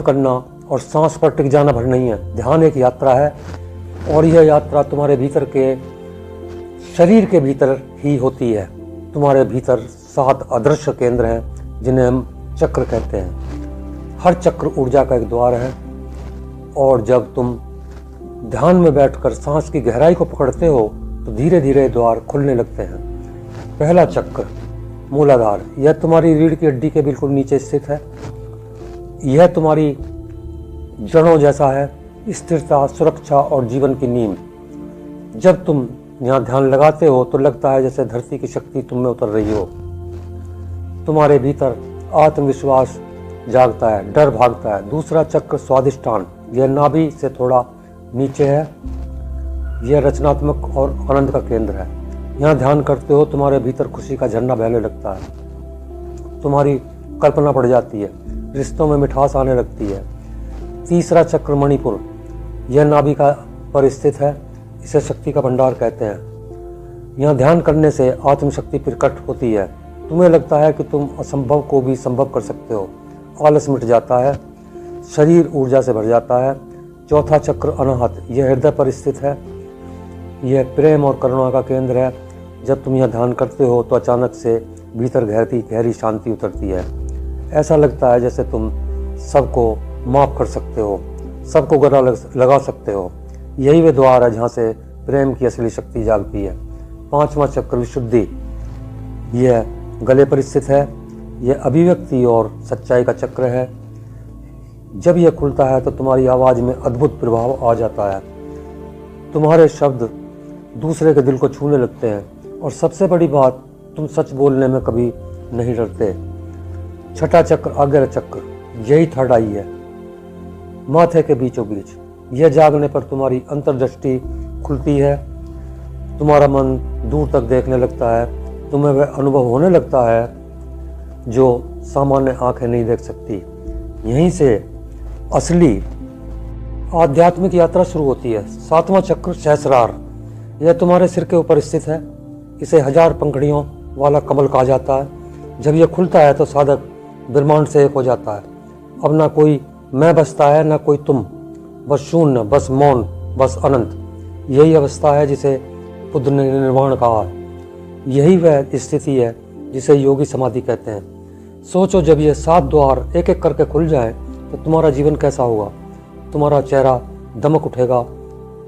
करना और सांस पर टिक जाना भर नहीं है। ध्यान एक यात्रा है और यह यात्रा तुम्हारे भीतर के शरीर के भीतर ही होती है। तुम्हारे भीतर 7 अदृश्य केंद्र हैं जिन्हें हम चक्र कहते हैं। हर चक्र ऊर्जा का एक द्वार है और जब तुम ध्यान में बैठकर सांस की गहराई को पकड़ते हो तो धीरे धीरे द्वार खुलने लगते हैं। पहला चक्र मूलाधार, यह तुम्हारी रीढ़ की हड्डी के बिल्कुल नीचे स्थित है। यह तुम्हारी जड़ों जैसा है, स्थिरता, सुरक्षा और जीवन की नींव। जब तुम यहाँ ध्यान लगाते हो तो लगता है जैसे धरती की शक्ति तुम में उतर रही हो। तुम्हारे भीतर आत्मविश्वास जागता है, डर भागता है। दूसरा चक्र स्वादिष्टान, यह नाभि से थोड़ा नीचे है। यह रचनात्मक और आनंद का केंद्र है। यहाँ ध्यान करते हो तुम्हारे भीतर खुशी का झरना बहने लगता है। तुम्हारी कल्पना बढ़ जाती है, रिश्तों में मिठास आने लगती है। तीसरा चक्र मणिपुर, यह नाभि का पर स्थित है। इसे शक्ति का भंडार कहते हैं। यहाँ ध्यान करने से आत्मशक्ति प्रकट होती है। तुम्हें लगता है कि तुम असंभव को भी संभव कर सकते हो। आलस मिट जाता है, शरीर ऊर्जा से भर जाता है। चौथा चक्र अनाहत, यह हृदय पर स्थित है। यह प्रेम और करुणा का केंद्र है। जब तुम यहाँ ध्यान करते हो तो अचानक से भीतर गहरी शांति उतरती है। ऐसा लगता है जैसे तुम सबको माफ कर सकते हो, सबको गला लगा सकते हो। यही वे द्वार है जहाँ से प्रेम की असली शक्ति जागती है। पांचवा चक्र विशुद्धि, यह गले पर स्थित है। यह अभिव्यक्ति और सच्चाई का चक्र है। जब यह खुलता है तो तुम्हारी आवाज़ में अद्भुत प्रभाव आ जाता है। तुम्हारे शब्द दूसरे के दिल को छूने लगते हैं और सबसे बड़ी बात, तुम सच बोलने में कभी नहीं डरते। छठा चक्र आज्ञा चक्र, यही थर्ड आई है, माथे के बीचों बीच। यह जागने पर तुम्हारी अंतर्दृष्टि खुलती है। तुम्हारा मन दूर तक देखने लगता है। तुम्हें वह अनुभव होने लगता है जो सामान्य आंखें नहीं देख सकती। यहीं से असली आध्यात्मिक यात्रा शुरू होती है। सातवां चक्र सहस्रार, यह तुम्हारे सिर के ऊपर स्थित है। इसे 1000 पंखुड़ियों वाला कमल कहा जाता है। जब यह खुलता है तो साधक ब्रह्मांड से एक हो जाता है। अब ना कोई मैं बसता है, ना कोई तुम, बस शून्य, बस मौन, बस अनंत। यही अवस्था है जिसे बुद्ध ने निर्वाण कहा। यही वह स्थिति है जिसे योगी समाधि कहते हैं। सोचो, जब ये 7 द्वार एक एक करके खुल जाएं तो तुम्हारा जीवन कैसा होगा। तुम्हारा चेहरा दमक उठेगा,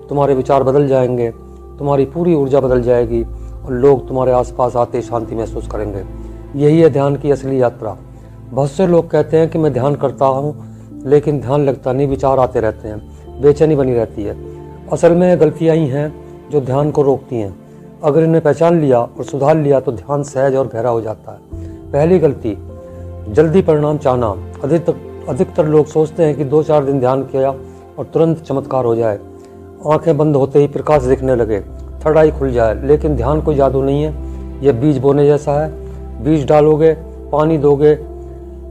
तुम्हारे विचार बदल जाएंगे, तुम्हारी पूरी ऊर्जा बदल जाएगी और लोग तुम्हारे आसपास आते शांति महसूस करेंगे। यही है ध्यान की असली यात्रा। बहुत से लोग कहते हैं कि मैं ध्यान करता हूँ, लेकिन ध्यान लगता नहीं, विचार आते रहते हैं, बेचैनी बनी रहती है। असल में गलतियाँ ही हैं जो ध्यान को रोकती हैं। अगर इन्हें पहचान लिया और सुधार लिया तो ध्यान सहज और गहरा हो जाता है। पहली गलती, जल्दी परिणाम चाहना। अधिकतर लोग सोचते हैं कि 2-4 दिन ध्यान किया और तुरंत चमत्कार हो जाए, आंखें बंद होते ही प्रकाश दिखने लगे, थर्ड आई खुल जाए। लेकिन ध्यान कोई जादू नहीं है, यह बीज बोने जैसा है। बीज डालोगे, पानी दोगे,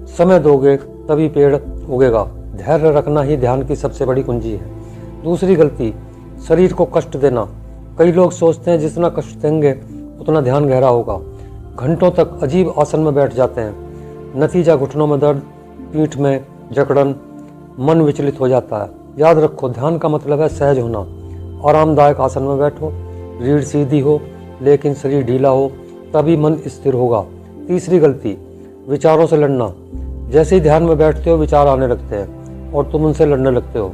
समय दोगे, तभी पेड़ उगेगा। धैर्य रखना ही ध्यान की सबसे बड़ी कुंजी है। दूसरी गलती, शरीर को कष्ट देना। कई लोग सोचते हैं जितना कष्ट देंगे उतना ध्यान गहरा होगा। घंटों तक अजीब आसन में बैठ जाते हैं। नतीजा घुटनों में दर्द, पीठ में जकड़न, मन विचलित हो जाता है। याद रखो, ध्यान का मतलब है सहज होना। आरामदायक आसन में बैठो, रीढ़ सीधी हो लेकिन शरीर ढीला हो, तभी मन स्थिर होगा। तीसरी गलती, विचारों से लड़ना। जैसे ही ध्यान में बैठते हो विचार आने लगते हैं और तुम उनसे लड़ने लगते हो।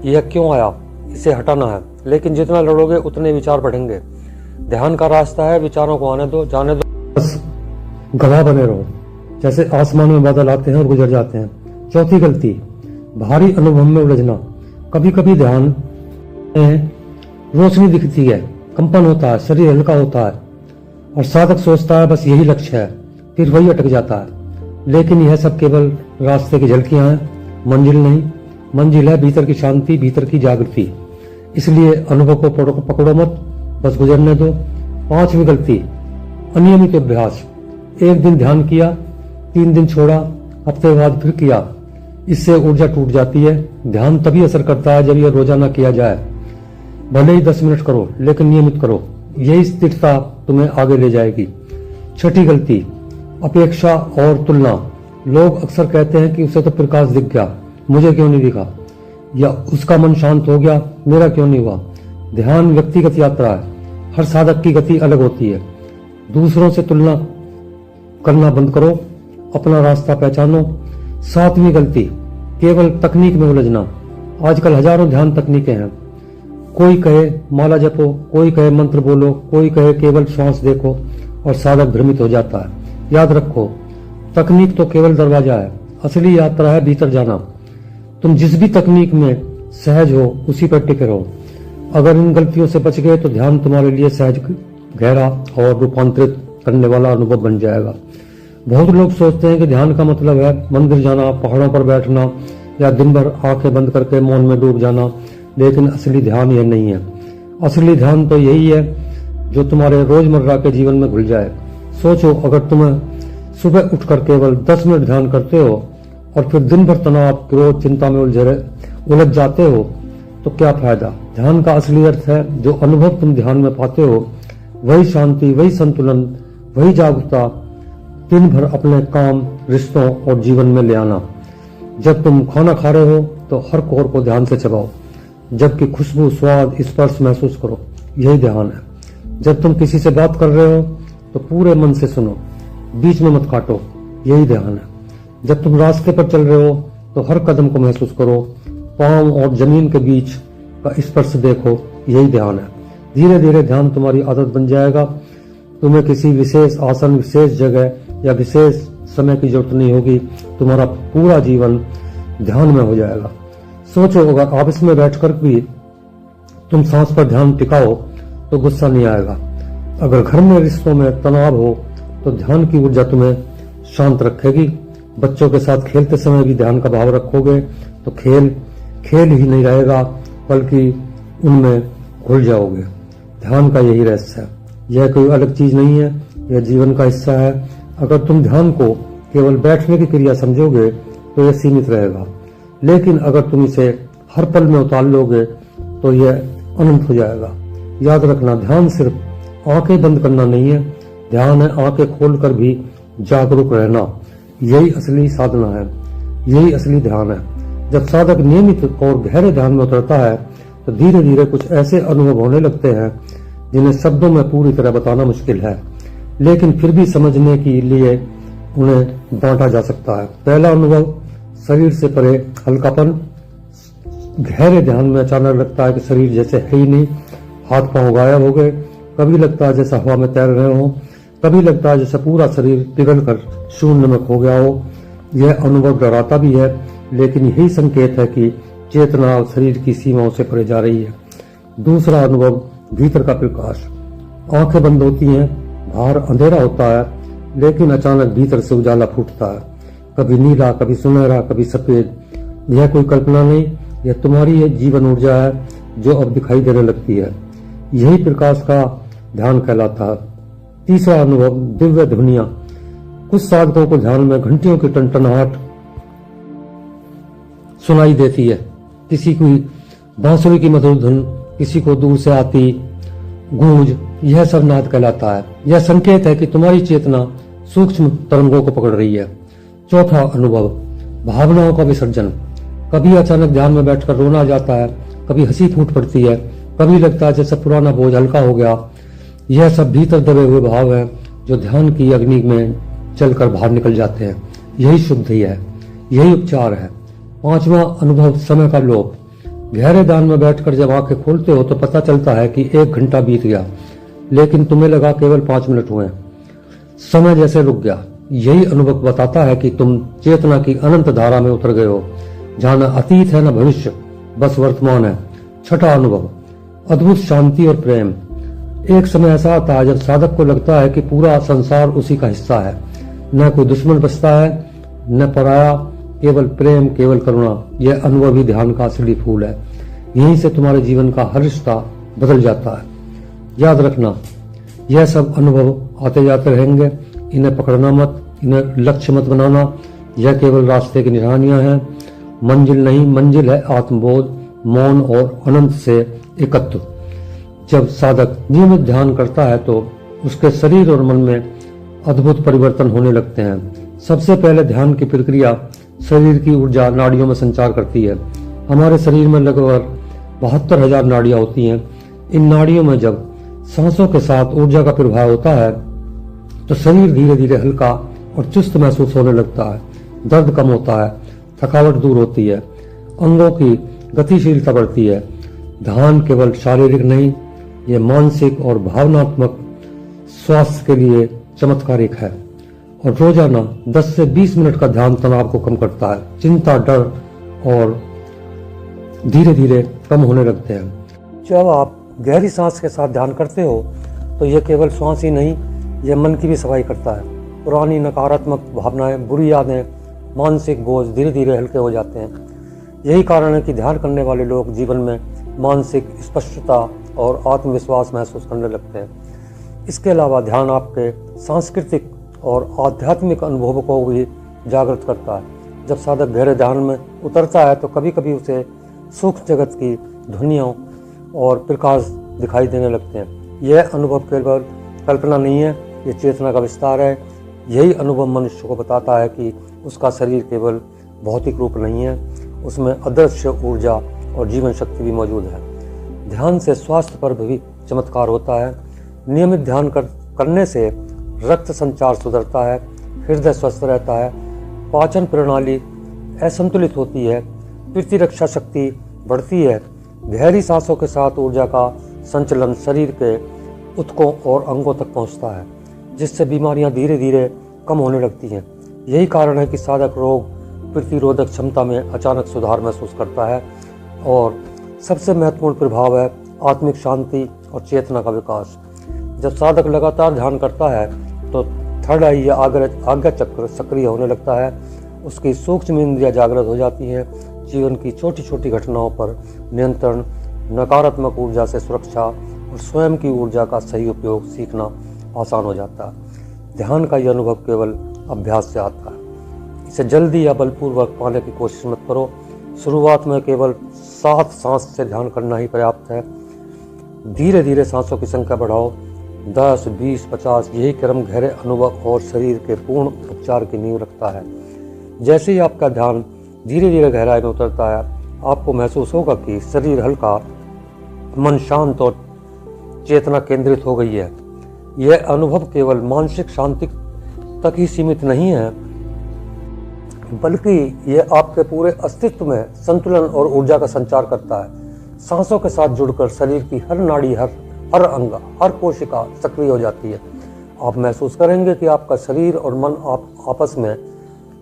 यह क्यों आया, इसे हटाना है। लेकिन जितना लड़ोगे उतने विचार बढ़ेंगे। ध्यान का रास्ता है, विचारों को आने दो, जाने दो, बस गवाह बने रहो। जैसे आसमान में बादल आते हैं और गुजर जाते हैं। चौथी गलती, भारी अनुभव में उलझना। कभी कभी ध्यान में रोशनी दिखती है, कंपन होता है, शरीर हल्का होता है और साधक सोचता है बस यही लक्ष्य है, फिर वही अटक जाता है। लेकिन यह सब केवल रास्ते की झलकियां हैं, मंजिल नहीं। मंजिल है भीतर की शांति, भीतर की जागृति। इसलिए अनुभव को पकड़ो मत, बस गुजरने दो। 5वीं गलती, अनियमित अभ्यास। एक दिन ध्यान किया, 3 दिन छोड़ा, हफ्ते बाद फिर किया, इससे ऊर्जा टूट जाती है। ध्यान तभी असर करता है जब यह रोजाना किया जाए। भले ही 10 मिनट करो, लेकिन नियमित करो। यही स्थिरता तुम्हें आगे ले जाएगी। 6ठी गलती, अपेक्षा और तुलना। लोग अक्सर कहते हैं कि उसे तो प्रकाश दिख गया, मुझे क्यों नहीं दिखा, या उसका मन शांत हो गया, मेरा क्यों नहीं हुआ। ध्यान व्यक्तिगत यात्रा है, हर साधक की गति अलग होती है। दूसरों से तुलना करना बंद करो, अपना रास्ता पहचानो। 7वीं गलती, केवल तकनीक में उलझना। आजकल हजारों ध्यान तकनीकें हैं। कोई कहे माला जपो, कोई कहे मंत्र बोलो, कोई कहे केवल श्वास देखो, और साधक भ्रमित हो जाता है। याद रखो, तकनीक तो केवल दरवाजा है, असली यात्रा है भीतर जाना। तुम जिस भी तकनीक में सहज हो उसी पर टिके रहो। अगर इन गलतियों से बच गए तो ध्यान तुम्हारे लिए सहज, गहरा और रूपांतरित करने वाला अनुभव बन जाएगा। बहुत लोग सोचते हैं कि ध्यान का मतलब है मंदिर जाना, पहाड़ों पर बैठना, या दिन भर आंखें बंद करके मौन में डूब जाना, लेकिन असली ध्यान यह नहीं है। असली ध्यान तो यही है जो तुम्हारे रोजमर्रा के जीवन में घुल जाए। सोचो, अगर तुम्हें सुबह उठकर केवल 10 मिनट ध्यान करते हो और फिर दिन भर तनाव, क्रोध, चिंता में उलझ जाते हो तो क्या फायदा। ध्यान का असली अर्थ है जो अनुभव तुम ध्यान में पाते हो, वही शांति, वही संतुलन, वही जागरूकता दिन भर अपने काम, रिश्तों और जीवन में ले आना। जब तुम खाना खा रहे हो तो हर कोर को ध्यान से चबाओ, जबकि खुशबू, स्वाद, स्पर्श महसूस करो, यही ध्यान है। जब तुम किसी से बात कर रहे हो तो पूरे मन से सुनो, बीच में मत काटो, यही ध्यान है। जब तुम रास्ते पर चल रहे हो तो हर कदम को महसूस करो, पांव और जमीन के बीच का स्पर्श देखो, यही ध्यान है। धीरे धीरे ध्यान तुम्हारी आदत बन जाएगा। तुम्हें किसी विशेष आसन, विशेष जगह या विशेष समय की जरूरत नहीं होगी। तुम्हारा पूरा जीवन ध्यान में हो जाएगा। सोचो, अगर ऑफिस में बैठकर भी तुम सांस पर ध्यान टिकाओ तो गुस्सा नहीं आएगा। अगर घर में, रिश्तों में तनाव हो तो ध्यान की ऊर्जा तुम्हें शांत रखेगी। बच्चों के साथ खेलते समय भी ध्यान का भाव रखोगे तो खेल ही नहीं रहेगा, बल्कि उनमें घुल जाओगे। ध्यान का यही रहस्य है। यह कोई अलग चीज नहीं है, यह जीवन का हिस्सा है। अगर तुम ध्यान को केवल बैठने की क्रिया समझोगे तो यह सीमित रहेगा, लेकिन अगर तुम इसे हर पल में उतार लोगे तो यह अनंत हो जाएगा। याद रखना, ध्यान सिर्फ आंखें बंद करना नहीं है, ध्यान है आंखें खोलकर भी जागरूक रहना। यही असली साधना है, यही असली ध्यान है। जब साधक नियमित और गहरे ध्यान में उतरता है तो धीरे धीरे कुछ ऐसे अनुभव होने लगते हैं जिन्हें शब्दों में पूरी तरह बताना मुश्किल है, लेकिन फिर भी समझने के लिए उन्हें बांटा जा सकता है। पहला अनुभव, शरीर से परे हल्कापन। गहरे ध्यान में अचानक लगता है कि शरीर जैसे है ही नहीं, हाथ पांव गायब हो गए। कभी लगता है जैसे हवा में तैर रहे हो, कभी लगता है जैसे पूरा शरीर पिघलकर शून्य में खो गया हो। यह अनुभव डराता भी है, लेकिन यही संकेत है कि चेतना शरीर की सीमाओं से परे जा रही है। दूसरा अनुभव, भीतर का प्रकाश। आंखें बंद होती हैं, बाहर अंधेरा होता है, लेकिन अचानक भीतर से उजाला फूटता है। कभी नीला, कभी सुनहरा, कभी सफेद। यह कोई कल्पना नहीं, यह तुम्हारी एक जीवन ऊर्जा है जो अब दिखाई देने लगती है। यही प्रकाश का ध्यान कहलाता है। तीसरा अनुभव, दिव्य ध्वनियां। कुछ साधकों को ध्यान में घंटियों की टनटनाहट सुनाई देती है, किसी की बांसुरी की मधुर धुन, किसी को दूर से आती गूंज। यह सब नाद कहलाता है। यह संकेत है कि तुम्हारी चेतना सूक्ष्म तरंगों को पकड़ रही है। चौथा अनुभव, भावनाओं का विसर्जन। कभी अचानक ध्यान में बैठकर रोना आ जाता है, कभी हंसी फूट पड़ती है, कभी लगता है जैसे पुराना बोझ हल्का हो गया। यह सब भीतर दबे हुए भाव हैं जो ध्यान की अग्नि में चलकर बाहर निकल जाते हैं। यही शुद्धि है, यही उपचार है। पांचवा अनुभव, समय का लोप। गहरे ध्यान में बैठकर जब आंखें खोलते हो तो पता चलता है कि 1 घंटा बीत गया, लेकिन तुम्हें लगा केवल 5 मिनट हुए। समय जैसे रुक गया। यही अनुभव बताता है कि तुम चेतना की अनंत धारा में उतर गए हो, जहां न अतीत है न भविष्य, बस वर्तमान है। छठा अनुभव, अद्भुत शांति और प्रेम। एक समय ऐसा आता है जब साधक को लगता है कि पूरा संसार उसी का हिस्सा है, न कोई दुश्मन बचता है न पराया, केवल प्रेम, केवल करुणा। यह अनुभव ही ध्यान का असली फूल है। यहीं से तुम्हारे जीवन का हर रिश्ता बदल जाता है। याद रखना, यह सब अनुभव आते जाते रहेंगे, इन्हें पकड़ना मत, इन्हें लक्ष्य मत बनाना। यह केवल रास्ते की निशानियां हैं, मंजिल नहीं। मंजिल है आत्मबोध, मौन और अनंत से एकत्व। जब साधक नियमित ध्यान करता है तो उसके शरीर और मन में अद्भुत परिवर्तन होने लगते हैं। सबसे पहले ध्यान की प्रक्रिया शरीर की ऊर्जा नाड़ियों में संचार करती है। हमारे शरीर में लगभग 72,000 नाड़ियां होती हैं। इन नाड़ियों में जब सांसों के साथ ऊर्जा का प्रभाव होता है तो शरीर धीरे धीरे हल्का और चुस्त महसूस होने लगता है। दर्द कम होता है, थकावट दूर होती है, अंगों की गतिशीलता बढ़ती है। ध्यान केवल शारीरिक नहीं, ये मानसिक और भावनात्मक स्वास्थ्य के लिए चमत्कारिक है। और रोजाना 10 से 20 मिनट का ध्यान तनाव को कम करता है। चिंता, डर और धीरे धीरे कम होने लगते हैं। जब आप गहरी सांस के साथ ध्यान करते हो तो यह केवल श्वास ही नहीं, यह मन की भी सफाई करता है। पुरानी नकारात्मक भावनाएं, बुरी यादें, मानसिक बोझ धीरे धीरे हल्के हो जाते हैं। यही कारण है कि ध्यान करने वाले लोग जीवन में मानसिक स्पष्टता और आत्मविश्वास महसूस करने लगते हैं। इसके अलावा ध्यान आपके सांस्कृतिक और आध्यात्मिक अनुभवों को भी जागृत करता है। जब साधक गहरे ध्यान में उतरता है तो कभी कभी उसे सूक्ष्म जगत की ध्वनियों और प्रकाश दिखाई देने लगते हैं। यह अनुभव केवल कल्पना नहीं है, ये चेतना का विस्तार है। यही अनुभव मनुष्य को बताता है कि उसका शरीर केवल भौतिक रूप नहीं है, उसमें अदृश्य ऊर्जा और जीवन शक्ति भी मौजूद है। ध्यान से स्वास्थ्य पर भी चमत्कार होता है। नियमित ध्यान करने से रक्त संचार सुधरता है, हृदय स्वस्थ रहता है, पाचन प्रणाली असंतुलित होती है, प्रतिरक्षा शक्ति बढ़ती है। गहरी सांसों के साथ ऊर्जा का संचलन शरीर के ऊतकों और अंगों तक पहुंचता है, जिससे बीमारियां धीरे धीरे कम होने लगती हैं। यही कारण है कि साधक रोग प्रतिरोधक क्षमता में अचानक सुधार महसूस करता है। और सबसे महत्वपूर्ण प्रभाव है आत्मिक शांति और चेतना का विकास। जब साधक लगातार ध्यान करता है तो थर्ड आई या आज्ञा चक्र सक्रिय होने लगता है। उसकी सूक्ष्म इंद्रियां जागृत हो जाती हैं। जीवन की छोटी छोटी घटनाओं पर नियंत्रण, नकारात्मक ऊर्जा से सुरक्षा और स्वयं की ऊर्जा का सही उपयोग सीखना आसान हो जाता है। ध्यान का यह अनुभव केवल अभ्यास से आता है। इसे जल्दी या बलपूर्वक पाने की कोशिश मत करो। शुरुआत में केवल 7 सांस से ध्यान करना ही पर्याप्त है। धीरे धीरे सांसों की संख्या बढ़ाओ, 10, 20, 50। यही क्रम गहरे अनुभव और शरीर के पूर्ण उपचार की नींव रखता है। जैसे ही आपका ध्यान धीरे धीरे गहराई में उतरता है, आपको महसूस होगा कि शरीर हल्का, मन शांत और चेतना केंद्रित हो गई है। यह अनुभव केवल मानसिक शांति तक ही सीमित नहीं है, बल्कि यह आपके पूरे अस्तित्व में संतुलन और ऊर्जा का संचार करता है। सांसों के साथ जुड़कर शरीर की हर नाड़ी, हर अंग, हर कोशिका सक्रिय हो जाती है। आप महसूस करेंगे कि आपका शरीर और मन आपस में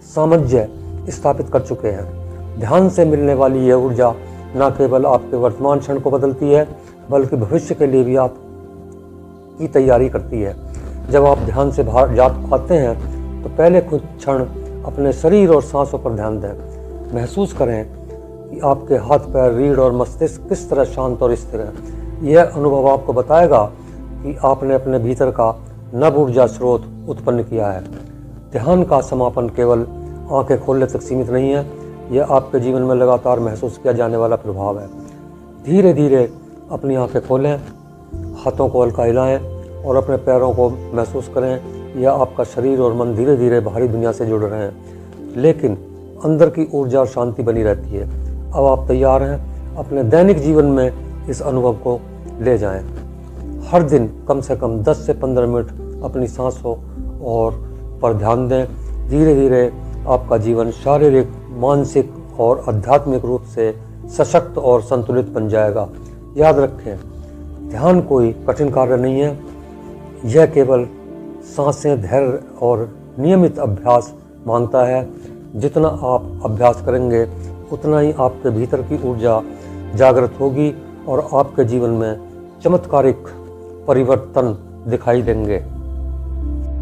सामंजस्य स्थापित कर चुके हैं। ध्यान से मिलने वाली यह ऊर्जा न केवल आपके वर्तमान क्षण को बदलती है, बल्कि भविष्य के लिए भी आप की तैयारी करती है। जब आप ध्यान से बाहर जा पाते हैं तो पहले कुछ क्षण अपने शरीर और सांसों पर ध्यान दें। महसूस करें कि आपके हाथ, पैर, रीढ़ और मस्तिष्क किस तरह शांत और स्थिर है। यह अनुभव आपको बताएगा कि आपने अपने भीतर का नव ऊर्जा स्रोत उत्पन्न किया है। ध्यान का समापन केवल आंखें खोलने तक सीमित नहीं है, यह आपके जीवन में लगातार महसूस किया जाने वाला प्रभाव है। धीरे धीरे अपनी आंखें खोलें, हाथों को हल्का हिलाएं और अपने पैरों को महसूस करें। यह आपका शरीर और मन धीरे धीरे बाहरी दुनिया से जुड़ रहे हैं, लेकिन अंदर की ऊर्जा और शांति बनी रहती है। अब आप तैयार हैं, अपने दैनिक जीवन में इस अनुभव को ले जाएं। हर दिन कम से कम 10 से 15 मिनट अपनी सांसों और पर ध्यान दें। धीरे धीरे आपका जीवन शारीरिक, मानसिक और आध्यात्मिक रूप से सशक्त और संतुलित बन जाएगा। याद रखें, ध्यान कोई कठिन कार्य नहीं है, यह केवल सांसें, धैर्य और नियमित अभ्यास मांगता है। जितना आप अभ्यास करेंगे उतना ही आपके भीतर की ऊर्जा जागृत होगी और आपके जीवन में चमत्कारिक परिवर्तन दिखाई देंगे।